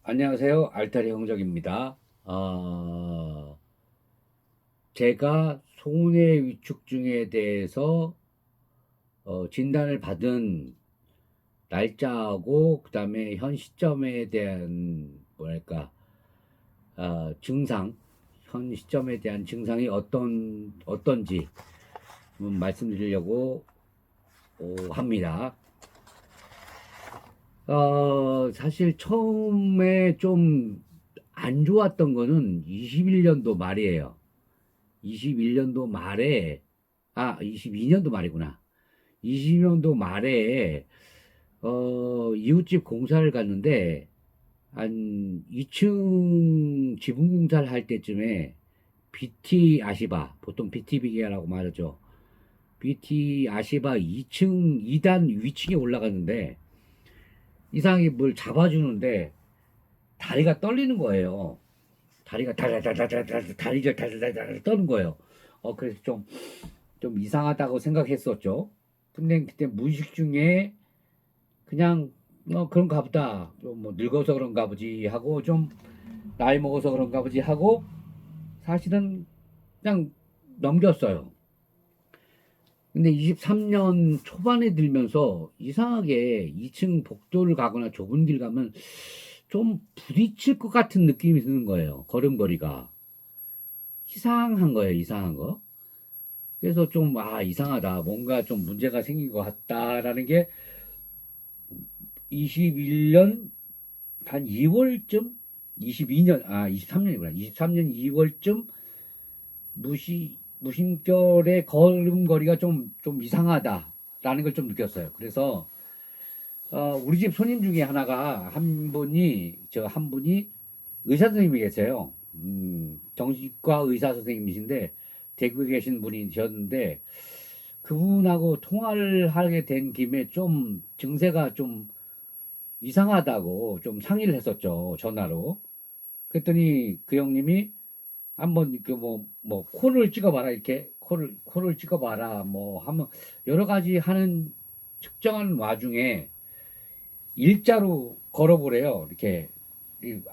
안녕하세요. 알타리 형적입니다. 제가 손해 위축증에 대해서 진단을 받은 날짜하고 그다음에 현 시점에 대한 뭐랄까 증상, 현 시점에 대한 증상이 어떤지 말씀드리려고 합니다. 사실 처음에 좀 안 좋았던 거는 21년도 말이에요. 21년도 말에, 22년도 말이구나. 20년도 말에, 이웃집 공사를 갔는데, 한 2층 지붕 공사를 할 때쯤에, BT 아시바, 보통 BT 비계라고 말하죠. BT 아시바 2층, 2단 위층에 올라갔는데, 이상하게 뭘 잡아주는데, 다리가 떨리는 거예요. 다리가 달달달달달 다리가 달달달달 떠는 거예요. 그래서 좀 이상하다고 생각했었죠. 근데 그때 무의식 중에 그냥 그런가 보다. 뭐 늙어서 그런가 보지 하고 좀 나이 먹어서 그런가 보지 하고 사실은 그냥 넘겼어요. 근데 23년 초반에 들면서 이상하게 2층 복도를 가거나 좁은 길 가면 좀 부딪힐 것 같은 느낌이 드는 거예요. 걸음걸이가. 이상한 거예요, 이상한 거. 그래서 좀, 이상하다. 뭔가 좀 문제가 생긴 것 같다라는 게 21년 한 2월쯤? 22년, 23년이구나. 23년 2월쯤 무심결에 걸음걸이가 좀 이상하다라는 걸 좀 느꼈어요. 그래서, 우리 집 손님 중에 하나가 한 분이 의사 선생님이 계세요. 정신과 의사 선생님이신데, 대구에 계신 분이셨는데, 그분하고 통화를 하게 된 김에 좀 증세가 좀 이상하다고 좀 상의를 했었죠. 전화로. 그랬더니 그 형님이 한번 뭐 코를 찍어봐라 이렇게 코를 찍어봐라 뭐 하면 여러 가지 하는 측정하는 와중에 일자로 걸어보래요. 이렇게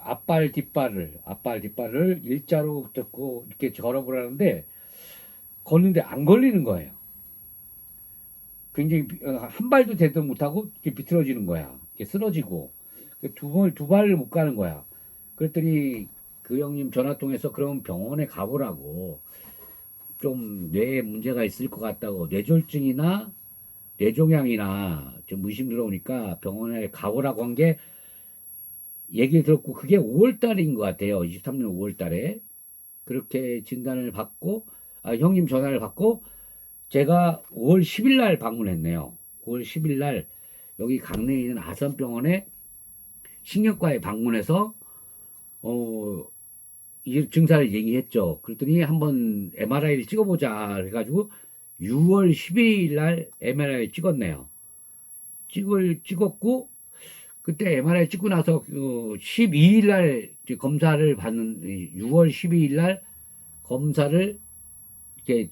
앞발 뒷발을 일자로 듣고 이렇게 걸어보라는데 걷는데 안 걸리는 거예요. 굉장히 한 발도 대도 못하고 이렇게 비틀어지는 거야. 이렇게 쓰러지고 두 발을 못 가는 거야. 그랬더니 그 형님 전화 통해서 그럼 병원에 가보라고 좀 뇌에 문제가 있을 것 같다고 뇌졸중이나 뇌종양이나 좀 의심 들어오니까 병원에 가보라고 한 게 얘기를 들었고 그게 5월 달인 것 같아요. 23년 5월 달에 그렇게 진단을 받고 형님 전화를 받고 제가 5월 10일 날 방문했네요. 5월 10일 날 여기 강릉에 있는 아산병원에 신경과에 방문해서 어, 이 증상을 얘기했죠. 그랬더니 한번 MRI를 찍어보자 해가지고 6월 12일 날 MRI 찍었네요. 찍었고 그때 MRI 찍고 나서 12일 날 검사를 받는 6월 12일 날 검사를 이렇게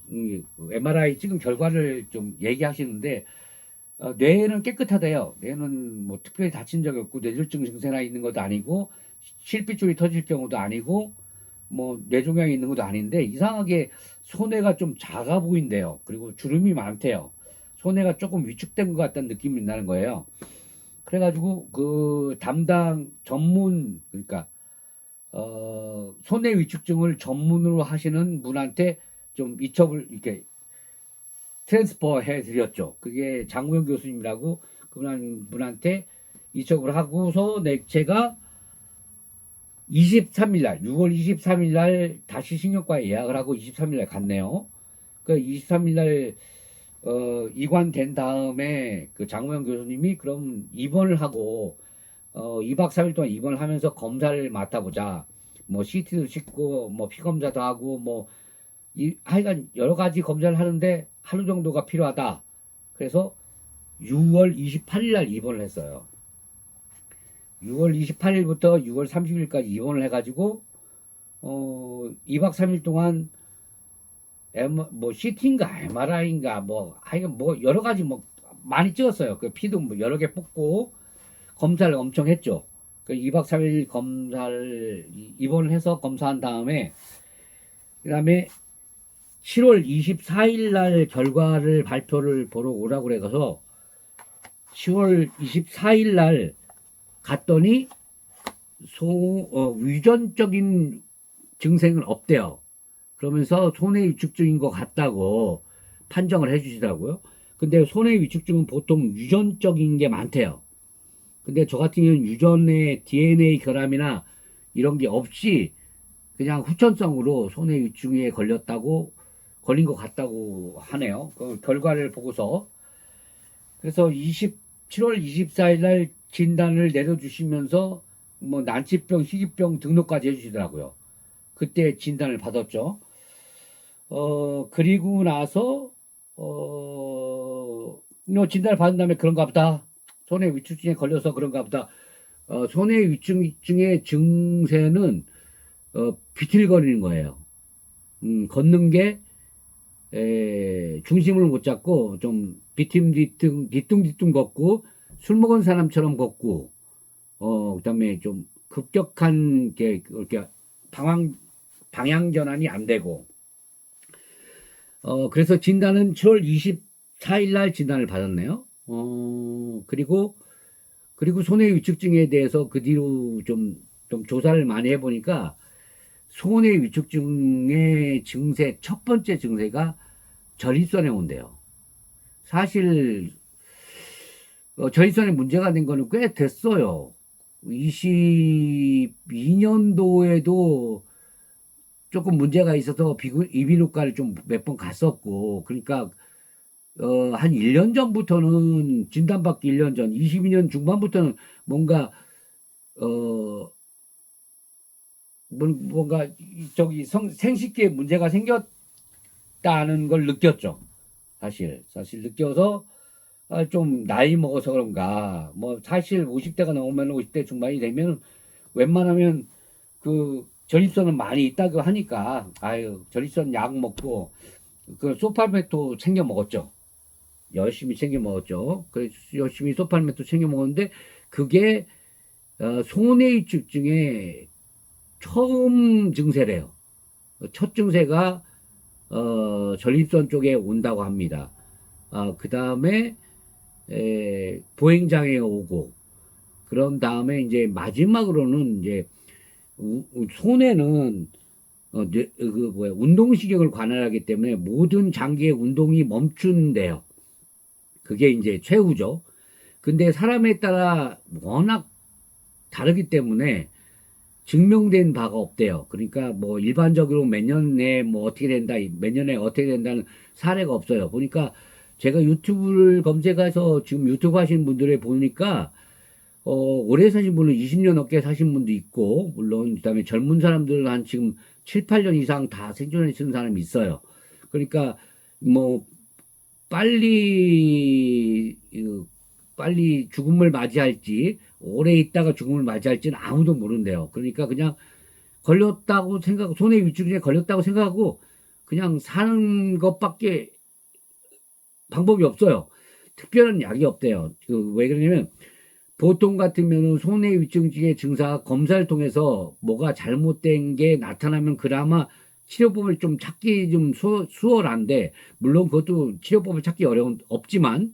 MRI 찍은 결과를 좀 얘기하시는데 뇌는 깨끗하대요. 뇌는 뭐 특별히 다친 적이 없고 뇌졸중 증세나 있는 것도 아니고 실핏줄이 터질 경우도 아니고 뭐 뇌종양이 있는 것도 아닌데 이상하게 손해가 좀 작아 보인대요. 그리고 주름이 많대요. 손해가 조금 위축된 것 같다는 느낌이 나는 거예요. 그래가지고 그 담당 전문 그러니까 손해 위축증을 전문으로 하시는 분한테 좀 이첩을 이렇게 트랜스퍼 해드렸죠. 그게 장우영 교수님이라고 그분한테 이첩을 하고서 제가 23일 날, 6월 23일 날 다시 신경과에 예약을 하고 23일 날 갔네요. 그 23일 날 이관된 다음에 그 장우영 교수님이 그럼 입원을 하고 2박 3일 동안 입원을 하면서 검사를 맡아보자. 뭐 CT도 찍고 뭐 피 검사도 하고 뭐 하여간 여러 가지 검사를 하는데 하루 정도가 필요하다. 그래서 6월 28일 날 입원을 했어요. 6월 28일부터 6월 30일까지 입원을 해가지고 2박 3일 동안 뭐 CT인가 MRI인가 뭐 하여간 뭐 여러 가지 뭐 많이 찍었어요. 그 피도 뭐 여러 개 뽑고 검사를 엄청 했죠. 그 2박 3일 입원을 해서 검사한 다음에, 그 다음에 7월 24일 날 결과를 발표를 보러 오라고 그래서 10월 24일 날 갔더니 유전적인 증상은 없대요. 그러면서 손해 위축증인 것 같다고 판정을 해주시더라고요. 근데 손해 위축증은 보통 유전적인 게 많대요. 근데 저 같은 경우는 유전의 DNA 결함이나 이런 게 없이 그냥 후천성으로 손해 위축에 걸린 것 같다고 하네요. 그 결과를 보고서. 그래서 7월 24일 날 진단을 내려주시면서 뭐 난치병, 희귀병 등록까지 해주시더라고요. 그때 진단을 받았죠. 그리고 나서 진단을 받은 다음에 그런가 보다. 손해 위축증에 걸려서 그런가 보다. 손해 위축증의 증세는 비틀거리는 거예요. 걷는 게 중심을 못 잡고 좀 뒤뚱뒤뚱 걷고 술 먹은 사람처럼 걷고 그다음에 좀 급격한 게 이렇게 방향 전환이 안 되고 그래서 진단은 7월 24일 날 진단을 받았네요. 그리고 손해 위축증에 대해서 그 뒤로 좀 조사를 많이 해보니까 손해 위축증의 증세 첫 번째 증세가 전립선에 온대요. 사실 전립선에 문제가 된 거는 꽤 됐어요. 22년도에도 조금 문제가 있어서 이비인후과를 좀 몇 번 갔었고, 그러니까 한 1년 전부터는 진단받기 1년 전, 22년 중반부터는 뭔가 뭔가 저기 생식기에 문제가 생겼다는 걸 느꼈죠. 사실 느껴서 좀 나이 먹어서 그런가. 뭐 사실 50대가 넘으면 50대 중반이 되면 웬만하면 그 전립선은 많이 있다고 하니까 전립선 약 먹고 그 소팔메토 챙겨 먹었죠. 열심히 챙겨 먹었죠. 그래서 열심히 소팔메토 챙겨 먹었는데 그게 손해 위축증의 처음 증세래요. 첫 증세가 전립선 쪽에 온다고 합니다. 그 다음에 보행장애가 오고 그런 다음에 이제 마지막으로는 이제 손해는 운동신경을 관할하기 때문에 모든 장기의 운동이 멈춘대요. 그게 이제 최후죠. 근데 사람에 따라 워낙 다르기 때문에 증명된 바가 없대요. 그러니까 뭐 일반적으로 몇 년에 뭐 어떻게 된다, 몇 년에 어떻게 된다는 사례가 없어요. 보니까 제가 유튜브를 검색해서 지금 유튜브 하시는 분들을 보니까 오래 사신 분은 20년 넘게 사신 분도 있고, 물론 그다음에 젊은 사람들은 한 지금 7, 8년 이상 다 생존해 쓰는 사람이 있어요. 그러니까 뭐 빨리 죽음을 맞이할지 오래 있다가 죽음을 맞이할지는 아무도 모른대요. 그러니까 그냥 걸렸다고 생각하고 손해 위축에 걸렸다고 생각하고 그냥 사는 것밖에 방법이 없어요. 특별한 약이 없대요. 왜 그러냐면 보통 같으면 손해 위축증의 증상 검사를 통해서 뭐가 잘못된 게 나타나면 그나마 치료법을 좀 찾기 좀 수월한데, 물론 그것도 치료법을 찾기 없지만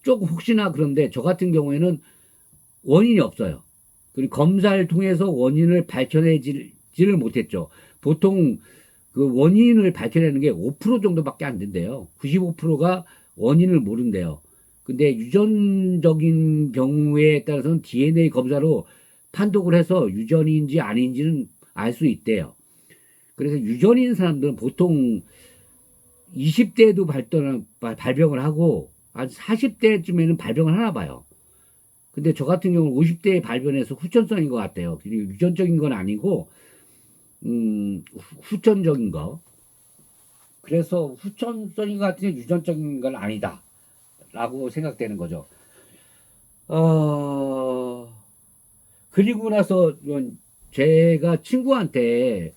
조금 혹시나 그런데 저 같은 경우에는 원인이 없어요. 그리고 검사를 통해서 원인을 밝혀내지를 못했죠. 보통 그 원인을 밝혀내는 게 5% 정도밖에 안 된대요. 95%가 원인을 모른대요. 근데 유전적인 경우에 따라서는 DNA 검사로 판독을 해서 유전인지 아닌지는 알 수 있대요. 그래서 유전인 사람들은 보통 20대에도 발병을 하고 한 40대쯤에는 발병을 하나 봐요. 근데 저 같은 경우는 50대에 발병해서 후천성인 것 같아요. 유전적인 건 아니고 후천적인 거. 그래서 후천성인 것 같은데 유전적인 건 아니다 라고 생각되는 거죠. 그리고 나서 제가 친구한테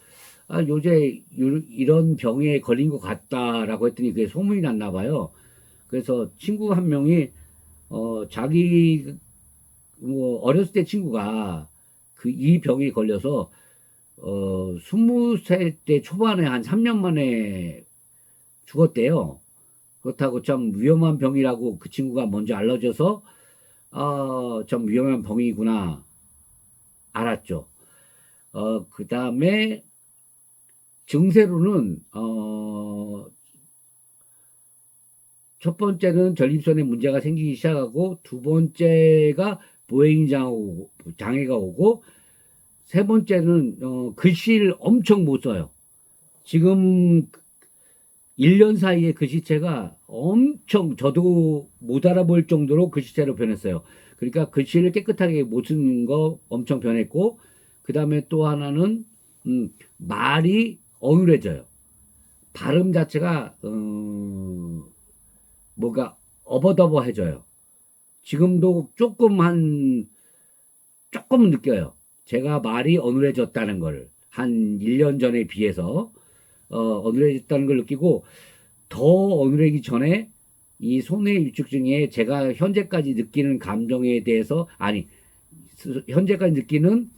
요새 이런 병에 걸린 것 같다라고 했더니 그게 소문이 났나 봐요. 그래서 친구 한 명이 자기 뭐 어렸을 때 친구가 이 병이 걸려서 20세 초반에 한 3년 만에 죽었대요. 그렇다고 참 위험한 병이라고 그 친구가 먼저 알려줘서 좀 위험한 병이구나 알았죠. 그 다음에 증세로는 첫 번째는 전립선에 문제가 생기기 시작하고, 두 번째가 보행이 장애가 오고, 세 번째는 글씨를 엄청 못 써요. 지금 1년 사이에 글씨체가 엄청, 저도 못 알아볼 정도로 글씨체로 변했어요. 그러니까 글씨를 깨끗하게 못 쓰는 거 엄청 변했고, 그 다음에 또 하나는 말이 어눌해져요. 발음 자체가 뭐가 어버더버해져요. 지금도 조금 느껴요. 제가 말이 어눌해졌다는 걸, 한 1년 전에 비해서 어눌해졌다는 걸 느끼고, 더 어눌해지기 전에 이 손의 위축증에 제가 현재까지 느끼는 감정에 대해서, 아니, 현재까지 느끼는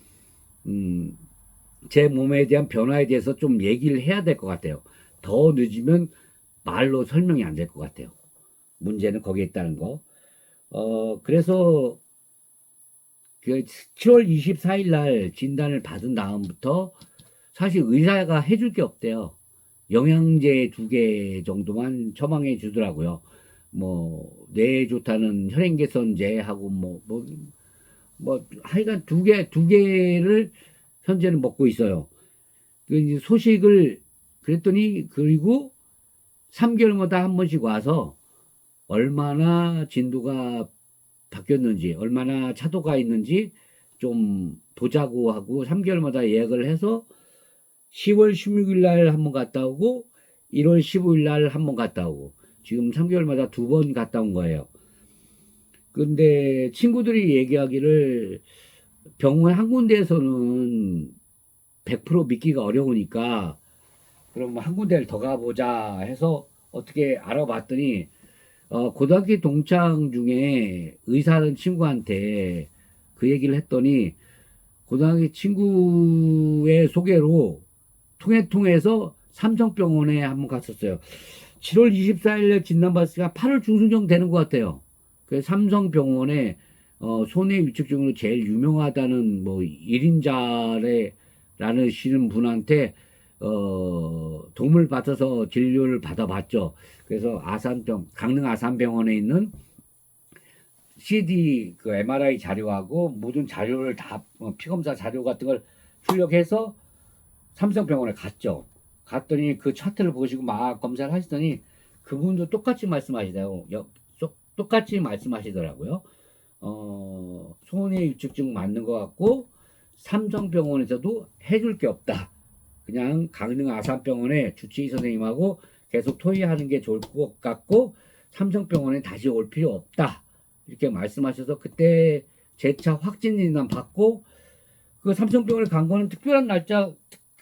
제 몸에 대한 변화에 대해서 좀 얘기를 해야 될 것 같아요. 더 늦으면 말로 설명이 안 될 것 같아요. 문제는 거기에 있다는 거. 그래서 그 7월 24일 날 진단을 받은 다음부터 사실 의사가 해줄 게 없대요. 영양제 2개 정도만 처방해 주더라고요. 뭐 뇌에 좋다는 혈행개선제하고 하여간 두 개를 현재는 먹고 있어요. 그 소식을 그랬더니, 그리고 3개월마다 한 번씩 와서 얼마나 진도가 바뀌었는지, 얼마나 차도가 있는지 좀 보자고 하고, 3개월마다 예약을 해서 10월 16일 날 한 번 갔다 오고, 1월 15일 날 한 번 갔다 오고, 지금 3개월마다 2번 갔다 온 거예요. 근데 친구들이 얘기하기를 병원 한 군데에서는 100% 믿기가 어려우니까 그럼 한 군데를 더 가보자 해서 어떻게 알아봤더니, 고등학교 동창 중에 의사하는 친구한테 그 얘기를 했더니, 고등학교 친구의 소개로 통해서 삼성병원에 한번 갔었어요. 7월 24일에 진단받았으니까 8월 중순 되는 것 같아요. 그 삼성병원에 손해 위축증으로 제일 유명하다는 뭐 1인자라는 시는 분한테 도움을 받아서 진료를 받아봤죠. 그래서 강릉 아산병원에 있는 CD 그 MRI 자료하고 모든 자료를 다 피검사 자료 같은 걸 출력해서 삼성병원에 갔죠. 갔더니 그 차트를 보시고 막 검사를 하시더니 그분도 똑같이 말씀하시더라고요. 손해 위축증 맞는 것 같고, 삼성병원에서도 해줄 게 없다. 그냥 강릉 아산병원에 주치의 선생님하고 계속 토의하는 게 좋을 것 같고, 삼성병원에 다시 올 필요 없다. 이렇게 말씀하셔서 그때 재차 확진 진단 받고, 그 삼성병원에 간 거는 특별한 날짜,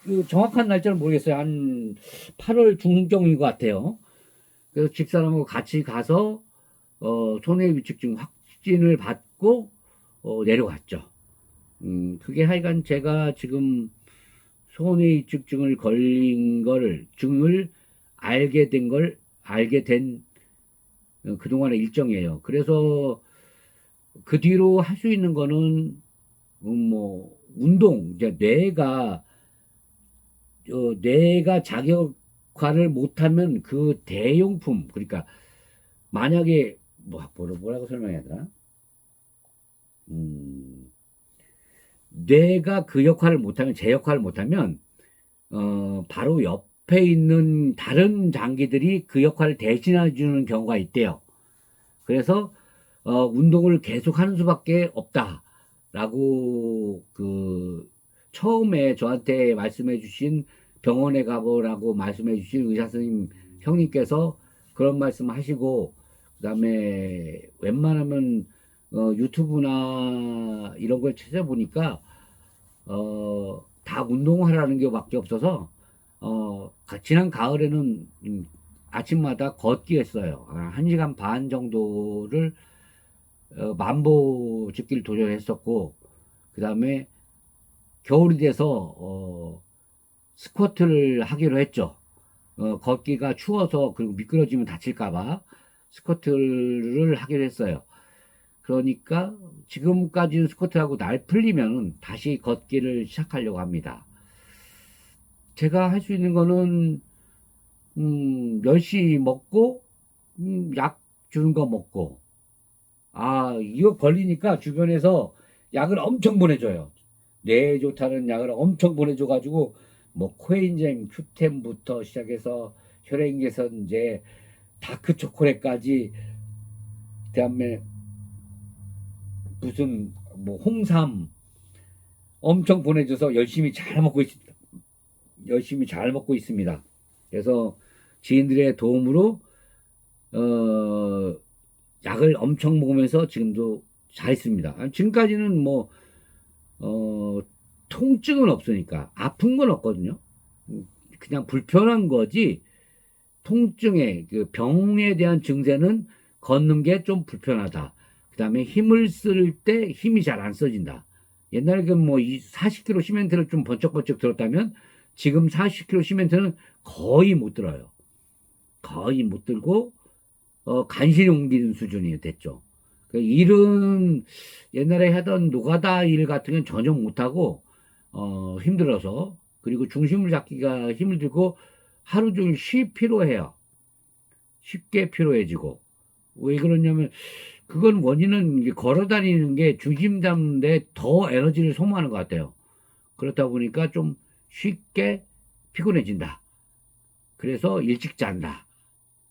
그 정확한 날짜를 모르겠어요. 한 8월 중경인 것 같아요. 그래서 집사람하고 같이 가서 손해 위축증 확진을 받고 내려갔죠. 그게 하여간 제가 지금 손해 위축증을 걸린 증을 알게 된 그동안의 일정이에요. 그래서 그 뒤로 할 수 있는 거는 뭐 운동, 이제 뇌가 자격화를 못하면 그 대용품, 그러니까 만약에 뭐라고 설명해야 되나? 뇌가 그 역할을 못하면, 제 역할을 못하면 바로 옆에 있는 다른 장기들이 그 역할을 대신해 주는 경우가 있대요. 그래서 운동을 계속 하는 수밖에 없다라고 그 처음에 저한테 말씀해 주신, 병원에 가보라고 말씀해 주신 의사 선생님 형님께서 그런 말씀 하시고, 그 다음에 웬만하면 유튜브나 이런 걸 찾아보니까 다 운동하라는 게 밖에 없어서 지난 가을에는 아침마다 걷기 했어요. 1시간 반 정도를 만보 걷기를 도전했었고, 그 다음에 겨울이 돼서 스쿼트를 하기로 했죠. 걷기가 추워서 그리고 미끄러지면 다칠까봐 스쿼트를 하기로 했어요. 그러니까 지금까지는 스쿼트하고 날 풀리면 다시 걷기를 시작하려고 합니다. 제가 할 수 있는 거는 멸치 먹고 약 주는 거 먹고 이거 걸리니까 주변에서 약을 엄청 보내줘요. 뇌에 좋다는 약을 엄청 보내줘가지고 뭐 코엔자임 Q10부터 시작해서 혈행 개선제 다크 초콜릿까지 그다음에 무슨 뭐 홍삼 엄청 보내줘서 열심히 잘 먹고 있습니다. 그래서 지인들의 도움으로 어, 약을 엄청 먹으면서 지금도 잘 있습니다. 지금까지는 뭐 통증은 없으니까 아픈 건 없거든요. 그냥 불편한 거지 통증에 그 병에 대한 증세는 걷는 게 좀 불편하다. 그다음에 힘을 쓸 때 힘이 잘 안 써진다. 옛날에 그뭐 40kg 시멘트를 좀 번쩍번쩍 들었다면 지금 40kg 시멘트는 거의 못 들어요. 거의 못 들고 간신히 옮기는 수준이 됐죠. 그 일은 옛날에 하던 노가다 일 같은 건 전혀 못하고 힘들어서 그리고 중심을 잡기가 힘을 들고 하루 종일 피로해요. 쉽게 피로해지고 왜 그러냐면 그건 원인은 걸어 다니는 게 중심 잡는데 더 에너지를 소모하는 것 같아요. 그렇다 보니까 좀 쉽게 피곤해진다. 그래서 일찍 잔다.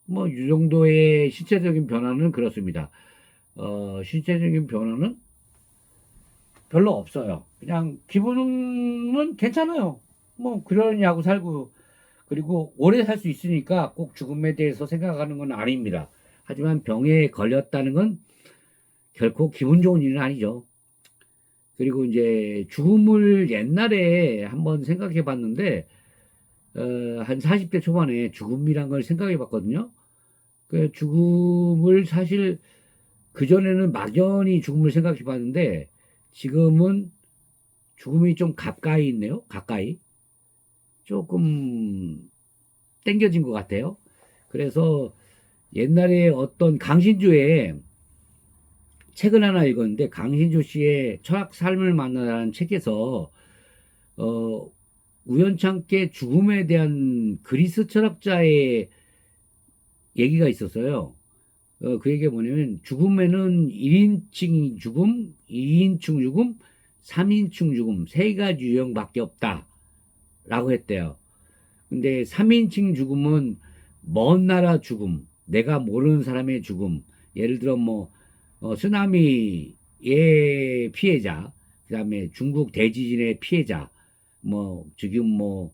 뭐 이 정도의 신체적인 변화는 그렇습니다. 신체적인 변화는 별로 없어요. 그냥 기분은 괜찮아요. 뭐 그러냐고 살고 그리고 오래 살 수 있으니까 꼭 죽음에 대해서 생각하는 건 아닙니다. 하지만 병에 걸렸다는 건 결코 기분 좋은 일은 아니죠. 그리고 이제 죽음을 옛날에 한번 생각해 봤는데 한 40대 초반에 죽음이란 걸 생각해 봤거든요. 그 죽음을 사실 그전에는 막연히 죽음을 생각해 봤는데 지금은 죽음이 좀 가까이 있네요. 가까이. 조금 땡겨진 것 같아요. 그래서 옛날에 어떤 강신주의 책을 하나 읽었는데 강신주 씨의 철학 삶을 만나라는 책에서 어, 우연찮게 죽음에 대한 그리스 철학자의 얘기가 있었어요. 그 얘기가 뭐냐면 죽음에는 1인칭 죽음, 2인칭 죽음, 3인칭 죽음 세 가지 유형밖에 없다 라고 했대요. 근데 3인칭 죽음은 먼 나라 죽음, 내가 모르는 사람의 죽음, 예를 들어 뭐 쓰나미의 피해자, 그다음에 중국 대지진의 피해자, 뭐 지금 뭐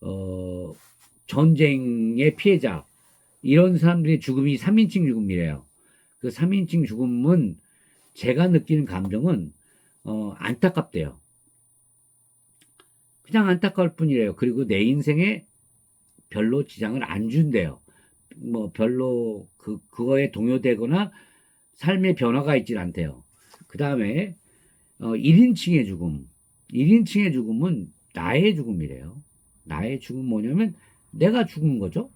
어, 전쟁의 피해자 이런 사람들의 죽음이 3인칭 죽음이래요. 그 3인칭 죽음은 제가 느끼는 감정은 안타깝대요. 그냥 안타까울 뿐이래요. 그리고 내 인생에 별로 지장을 안 준대요. 뭐 별로 그거에 동요되거나 삶의 변화가 있질 않대요. 그 다음에 1인칭의 죽음. 1인칭의 죽음은 나의 죽음이래요. 나의 죽음 뭐냐면 내가 죽은 거죠.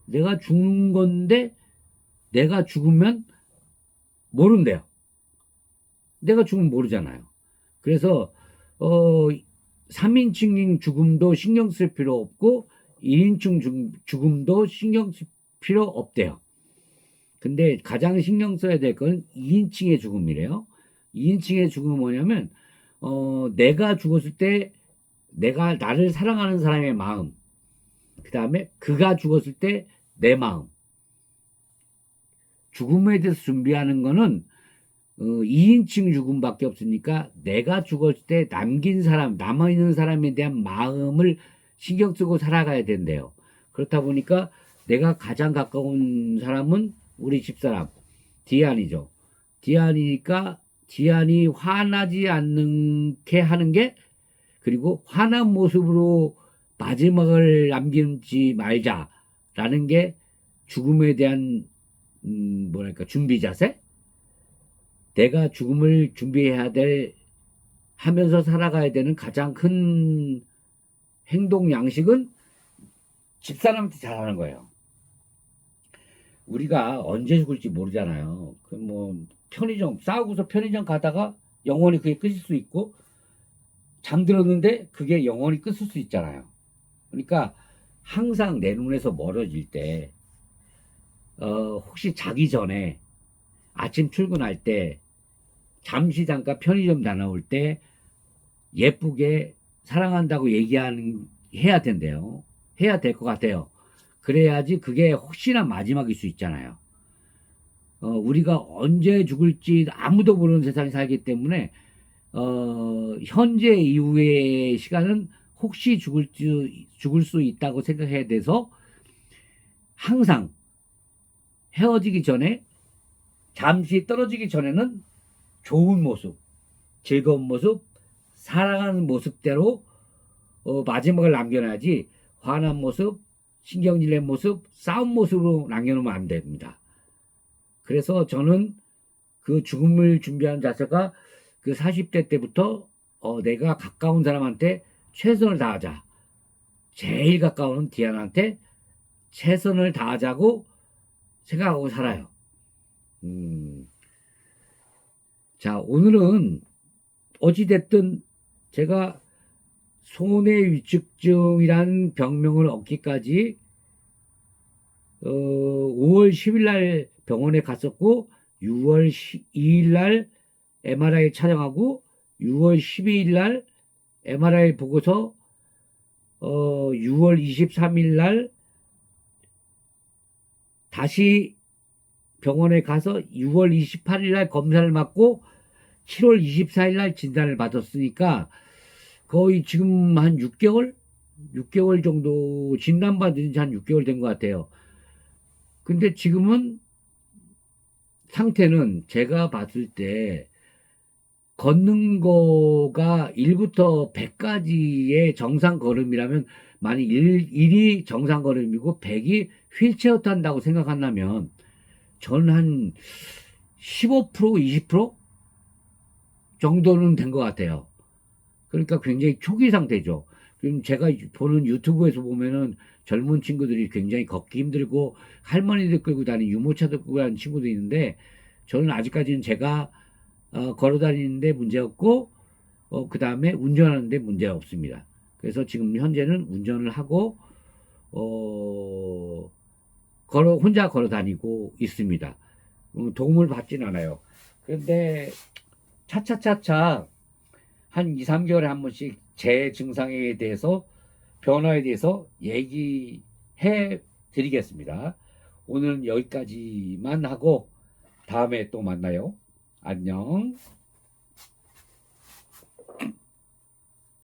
내가 죽는 건데 내가 죽으면 모른대요. 내가 죽으면 모르잖아요. 그래서 어 3인칭 죽음도 신경 쓸 필요 없고 1인칭 죽음도 신경 쓸 필요 없대요. 근데 가장 신경 써야 될 건 2인칭의 죽음이래요. 2인칭의 죽음은 뭐냐면 내가 죽었을 때 내가 나를 사랑하는 사람의 마음, 그 다음에 그가 죽었을 때 내 마음. 죽음에 대해서 준비하는 거는 2인칭 죽음밖에 없으니까 내가 죽었을 때 남긴 사람, 남아있는 사람에 대한 마음을 신경 쓰고 살아가야 된대요. 그렇다 보니까 내가 가장 가까운 사람은 우리 집사람, 디안이죠. 디안이니까 디안이 화나지 않게 하는 게 그리고 화난 모습으로 마지막을 남기지 말자라는 게 죽음에 대한 뭐랄까 준비 자세? 내가 죽음을 준비해야 될 하면서 살아가야 되는 가장 큰 행동 양식은 집사람한테 잘하는 거예요. 우리가 언제 죽을지 모르잖아요. 그 뭐 편의점 싸우고서 편의점 가다가 영원히 그게 끝일 수 있고, 잠들었는데 그게 영원히 끝일 수 있잖아요. 그러니까 항상 내 눈에서 멀어질 때, 혹시 자기 전에 아침 출근할 때 잠시 잠깐 편의점 다녀올 때 예쁘게 사랑한다고 해야 된대요. 해야 될 것 같아요. 그래야지 그게 혹시나 마지막일 수 있잖아요. 우리가 언제 죽을지 아무도 모르는 세상에 살기 때문에, 현재 이후의 시간은 혹시 죽을 수 있다고 생각해야 돼서, 항상 헤어지기 전에, 잠시 떨어지기 전에는 좋은 모습, 즐거운 모습, 사랑하는 모습대로 마지막을 남겨놔야지, 화난 모습, 신경질 낸 모습, 싸운 모습으로 남겨놓으면 안 됩니다. 그래서 저는 그 죽음을 준비하는 자세가 그 40대 때부터 내가 가까운 사람한테 최선을 다하자. 제일 가까운 디안한테 최선을 다하자고 생각하고 살아요. 자, 오늘은 어찌됐든 제가 손해위축증이라는 병명을 얻기까지 5월 10일 날 병원에 갔었고, 6월 2일 날 MRI 촬영하고, 6월 12일 날 MRI 보고서 6월 23일 날 다시 병원에 가서 6월 28일 날 검사를 받고 7월 24일 날 진단을 받았으니까 거의 지금 한 6개월 정도 진단받은 지 한 6개월 된 것 같아요. 근데 지금은 상태는 제가 봤을 때 걷는 거가 1부터 100까지의 정상 걸음이라면, 만약 1이 정상 걸음이고 100이 휠체어 탄다고 생각한다면 저는 한 15%, 20% 정도는 된 것 같아요. 그러니까 굉장히 초기 상태죠. 지금 제가 보는 유튜브에서 보면은 젊은 친구들이 굉장히 걷기 힘들고 할머니들 끌고 다니는 유모차들 끌고 다니는 친구도 있는데, 저는 아직까지는 제가 걸어 다니는데 문제 없고, 그 다음에 운전하는데 문제가 없습니다. 그래서 지금 현재는 운전을 하고 혼자 걸어 다니고 있습니다. 도움을 받진 않아요. 그런데 차차차차 한 2, 3개월에 한 번씩 제 증상에 대해서, 변화에 대해서 얘기해 드리겠습니다. 오늘은 여기까지만 하고 다음에 또 만나요. 안녕.